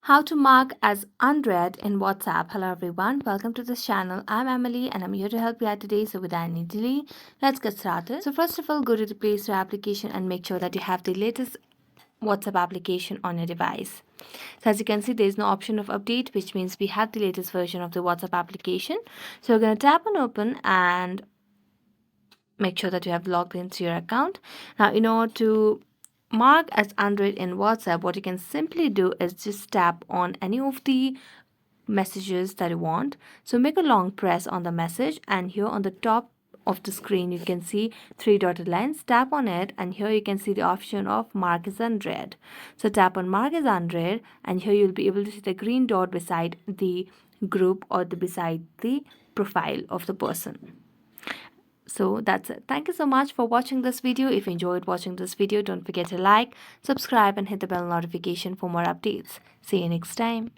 How to mark as unread in WhatsApp. Hello everyone, welcome to this channel. I'm Emily and I'm here to help you out today. So without any delay, let's get started. So first of all, go to the Play Store application and make sure that you have the latest WhatsApp application on your device. So as you can see, there is no option of update, which means we have the latest version of the WhatsApp application. So we're going to tap on open and make sure that you have logged into your account. Now, in order to mark as unread in WhatsApp, what you can simply do is just tap on any of the messages that you want. So make a long press on the message, and here on the top of the screen you can see three dotted lines. Tap on it and here you can see the option of mark as unread. So tap on mark as unread and here you'll be able to see the green dot beside the group or beside the profile of the person. So that's it. Thank you so much for watching this video. If you enjoyed watching this video, don't forget to like, subscribe and hit the bell notification for more updates. See you next time.